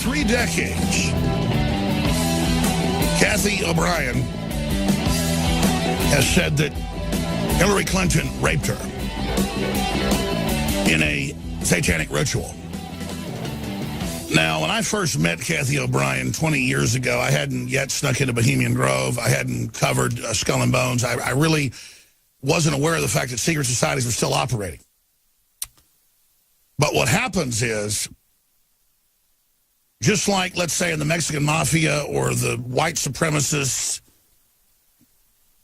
3 decades, Kathy O'Brien has said that Hillary Clinton raped her in a satanic ritual. Now, when I first met Kathy O'Brien 20 years ago, I hadn't yet snuck into Bohemian Grove. I hadn't covered Skull and Bones. I really wasn't aware of the fact that secret societies were still operating. But what happens is, just like, let's say, in the Mexican Mafia or the white supremacist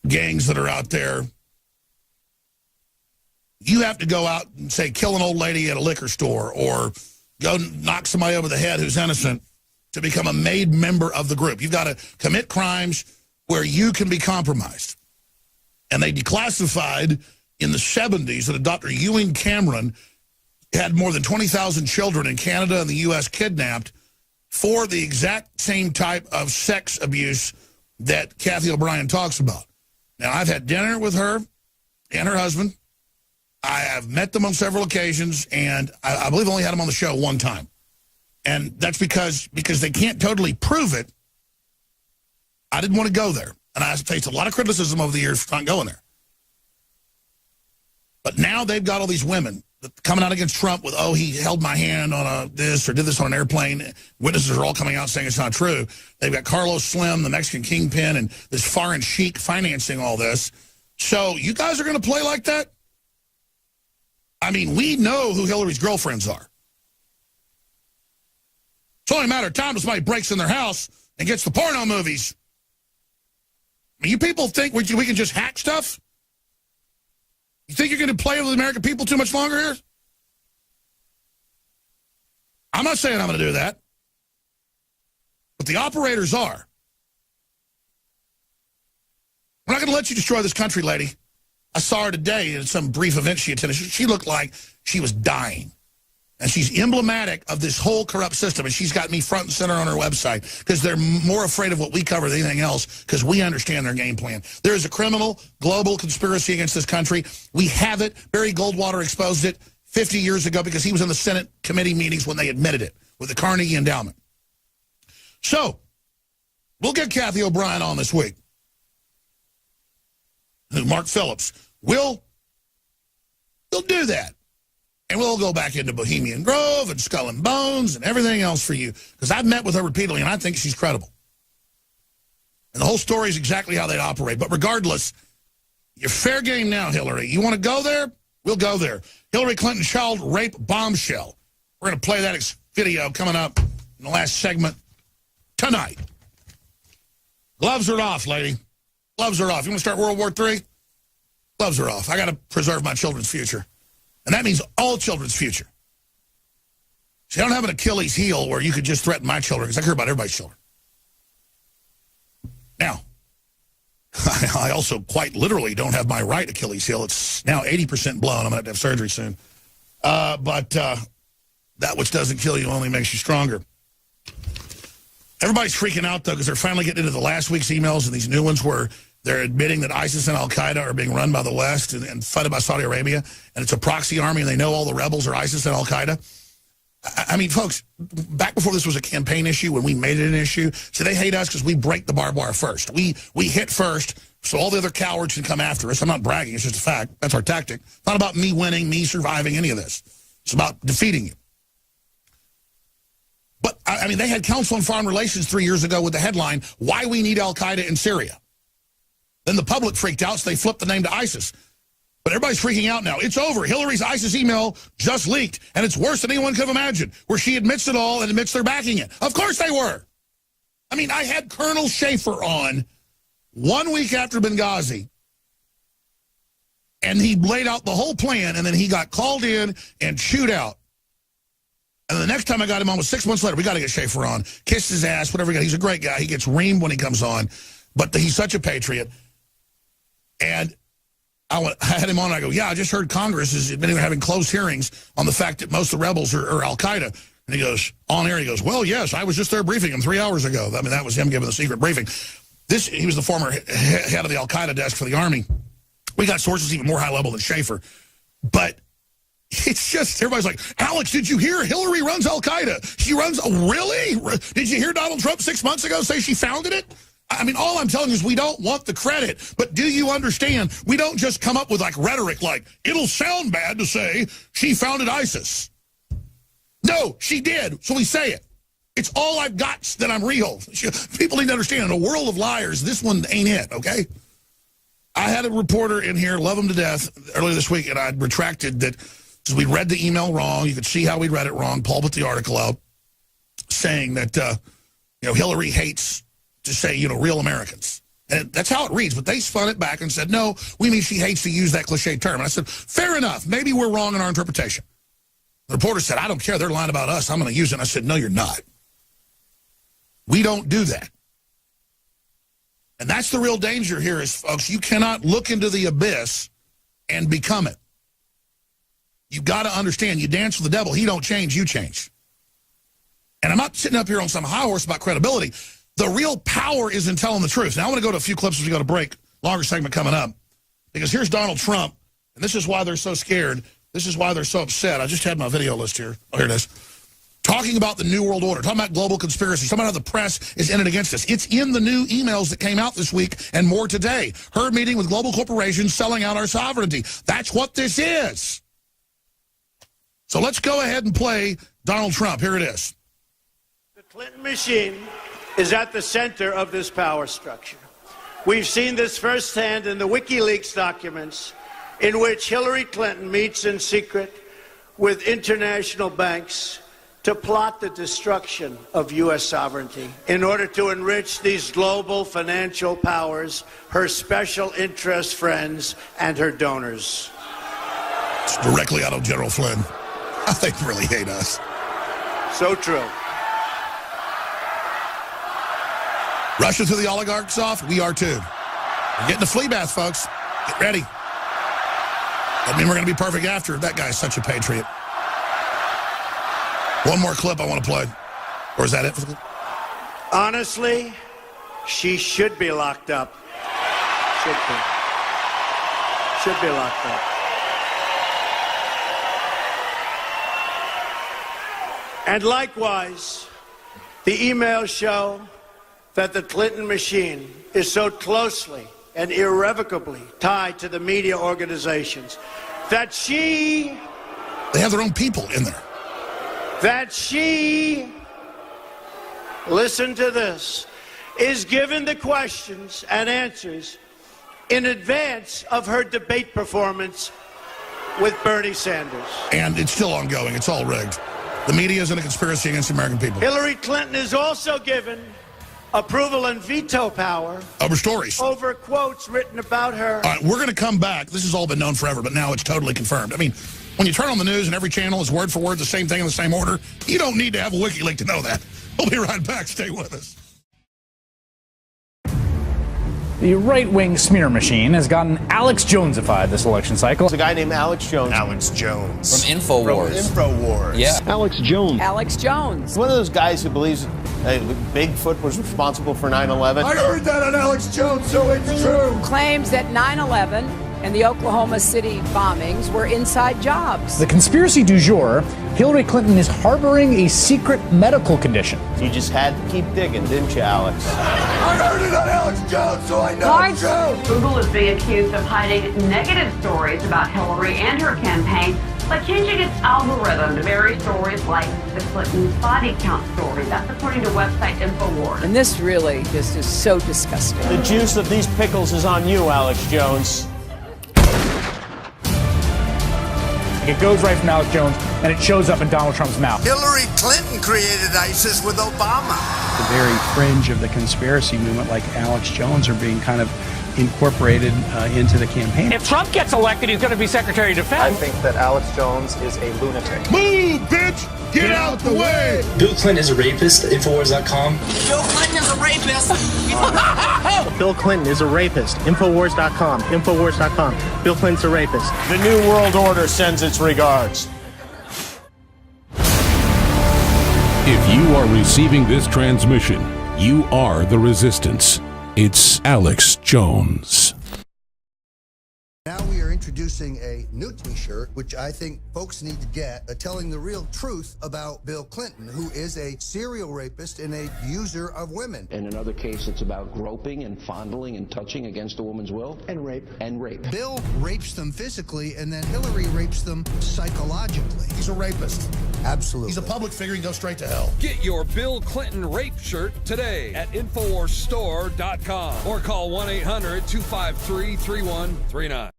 gangs that are out there, you have to go out and, say, kill an old lady at a liquor store or go knock somebody over the head who's innocent to become a made member of the group. You've got to commit crimes where you can be compromised. And they declassified in the 70s that a Dr. Ewing Cameron had more than 20,000 children in Canada and the U.S. kidnapped for the exact same type of sex abuse that Kathy O'Brien talks about. Now, I've had dinner with her and her husband. I have met them on several occasions, and I believe I only had them on the show one time. And that's because they can't totally prove it. I didn't want to go there. And I faced a lot of criticism over the years for not going there. But now they've got all these women coming out against Trump with, oh, he held my hand on this or did this on an airplane. Witnesses are all coming out saying it's not true. They've got Carlos Slim, the Mexican kingpin, and this foreign sheik financing all this. So you guys are going to play like that? I mean, we know who Hillary's girlfriends are. It's only a matter of time till somebody breaks in their house and gets the porno movies. I mean, you people think we can just hack stuff? You think you're going to play with the American people too much longer here? I'm not saying I'm going to do that. But the operators are. We're not going to let you destroy this country, lady. I saw her today at some brief event she attended. She looked like she was dying. And she's emblematic of this whole corrupt system. And she's got me front and center on her website because they're more afraid of what we cover than anything else because we understand their game plan. There is a criminal global conspiracy against this country. We have it. Barry Goldwater exposed it 50 years ago because he was in the Senate committee meetings when they admitted it with the Carnegie Endowment. So, we'll get Kathy O'Brien on this week. Mark Phillips. We'll do that. And we'll go back into Bohemian Grove and Skull and Bones and everything else for you. Because I've met with her repeatedly, and I think she's credible. And the whole story is exactly how they operate. But regardless, you're fair game now, Hillary. You want to go there? We'll go there. Hillary Clinton child rape bombshell. We're going to play that video coming up in the last segment tonight. Gloves are off, lady. Gloves are off. You want to start World War III? Gloves are off. I got to preserve my children's future. And that means all children's future. See, I don't have an Achilles heel where you could just threaten my children because I care about everybody's children. Now, I also quite literally don't have my right Achilles heel. It's now 80% blown. I'm going to have surgery soon. But that which doesn't kill you only makes you stronger. Everybody's freaking out, though, because they're finally getting into the last week's emails and these new ones where they're admitting that ISIS and Al-Qaeda are being run by the West and funded by Saudi Arabia, and it's a proxy army, and they know all the rebels are ISIS and Al-Qaeda. I mean, folks, back before this was a campaign issue, when we made it an issue, so they hate us because we break the barbed wire first. We hit first, so all the other cowards can come after us. I'm not bragging. It's just a fact. That's our tactic. It's not about me winning, me surviving, any of this. It's about defeating you. But, I mean, they had Council on Foreign Relations 3 years ago with the headline, Why We Need Al-Qaeda in Syria. Then the public freaked out, so they flipped the name to ISIS. But everybody's freaking out now. It's over. Hillary's ISIS email just leaked, and it's worse than anyone could have imagined, where she admits it all and admits they're backing it. Of course they were. I mean, I had Colonel Schaefer on 1 week after Benghazi, and he laid out the whole plan, and then he got called in and chewed out. And the next time I got him on was 6 months later. We got to get Schaefer on. Kiss his ass, whatever. He's a great guy. He gets reamed when he comes on, but he's such a patriot. And I had him on, and I go, yeah, I just heard Congress is admitting having closed hearings on the fact that most of the rebels are Al-Qaeda. And he goes, on air, he goes, well, yes, I was just there briefing him 3 hours ago. I mean, that was him giving the secret briefing. He was the former head of the Al-Qaeda desk for the Army. We got sources even more high level than Schaefer. But It's just, everybody's like, Alex, did you hear Hillary runs Al-Qaeda? She runs, really? Did you hear Donald Trump 6 months ago say she founded it? I mean, all I'm telling you is we don't want the credit. But do you understand? We don't just come up with like rhetoric like, it'll sound bad to say she founded ISIS. No, she did. So we say it. It's all I've got that I'm real. People need to understand, in a world of liars, this one ain't it, okay? I had a reporter in here, love him to death, earlier this week, and I retracted that because we read the email wrong. You could see how we read it wrong. Paul put the article out saying that, Hillary hates to say, real Americans. And that's how it reads. But they spun it back and said, no, we mean she hates to use that cliche term. And I said, fair enough. Maybe we're wrong in our interpretation. The reporter said, I don't care. They're lying about us. I'm going to use it. And I said, no, you're not. We don't do that. And that's the real danger here is, folks, you cannot look into the abyss and become it. You got to understand, you dance with the devil. He don't change, you change. And I'm not sitting up here on some high horse about credibility. The real power is in telling the truth. Now, I want to go to a few clips as we go to break. Longer segment coming up. Because here's Donald Trump, and this is why they're so scared. This is why they're so upset. I just had my video list here. Oh, here it is. Talking about the New World Order, talking about global conspiracy, talking about how the press is in it against us. It's in the new emails that came out this week and more today. Her meeting with global corporations selling out our sovereignty. That's what this is. So let's go ahead and play Donald Trump. Here it is. The Clinton machine is at the center of this power structure. We've seen this firsthand in the WikiLeaks documents in which Hillary Clinton meets in secret with international banks to plot the destruction of U.S. sovereignty in order to enrich these global financial powers, her special interest friends, and her donors. It's directly out of General Flynn. They really hate us. So true. Russia threw the oligarchs off. We are too. We're getting the flea bath, folks. Get ready. Doesn't mean we're going to be perfect after. That guy's such a patriot. One more clip I want to play. Or is that it? Honestly, she should be locked up. Should be. Should be locked up. And likewise, the emails show that the Clinton machine is so closely and irrevocably tied to the media organizations that she... They have their own people in there. That she, listen to this, is given the questions and answers in advance of her debate performance with Bernie Sanders. And it's still ongoing. It's all rigged. The media is in a conspiracy against the American people. Hillary Clinton is also given approval and veto power over stories, over quotes written about her. All right, we're going to come back. This has all been known forever, but now it's totally confirmed. I mean, when you turn on the news and every channel is word for word the same thing in the same order, you don't need to have a WikiLeaks to know that. We'll be right back. Stay with us. The right-wing smear machine has gotten Alex Jonesified this election cycle. There's a guy named Alex Jones. Alex Jones. From InfoWars. Yeah. Alex Jones. Alex Jones. One of those guys who believes Bigfoot was responsible for 9/11. I heard that on Alex Jones, so it's true. Claims that 9/11 and the Oklahoma City bombings were inside jobs. The conspiracy du jour, Hillary Clinton is harboring a secret medical condition. You just had to keep digging, didn't you, Alex? I heard it on Alex Jones, so I know it's true. Google is being accused of hiding negative stories about Hillary and her campaign by changing its algorithm to bury stories like the Clinton's body count story. That's according to website InfoWars. And this really just is so disgusting. The juice of these pickles is on you, Alex Jones. It goes right from Alex Jones, and it shows up in Donald Trump's mouth. Hillary Clinton created ISIS with Obama. The very fringe of the conspiracy movement, like Alex Jones, are being kind of incorporated into the campaign. If Trump gets elected, he's going to be Secretary of Defense. I think that Alex Jones is a lunatic. Move, bitch! Get out the way! Bill Clinton is a rapist, Infowars.com. Bill Clinton is a rapist. Bill Clinton is a rapist. Infowars.com. Infowars.com. Bill Clinton's a rapist. The New World Order sends its regards. If you are receiving this transmission, you are the resistance. It's Alex Jones. Now we are introducing introducing a new t-shirt, which I think folks need to get, telling the real truth about Bill Clinton, who is a serial rapist and a user of women. In another case, it's about groping and fondling and touching against a woman's will. And rape. And rape. Bill rapes them physically, and then Hillary rapes them psychologically. He's a rapist. Absolutely. He's a public figure and goes straight to hell. Get your Bill Clinton rape shirt today at InfoWarsStore.com or call 1-800-253-3139.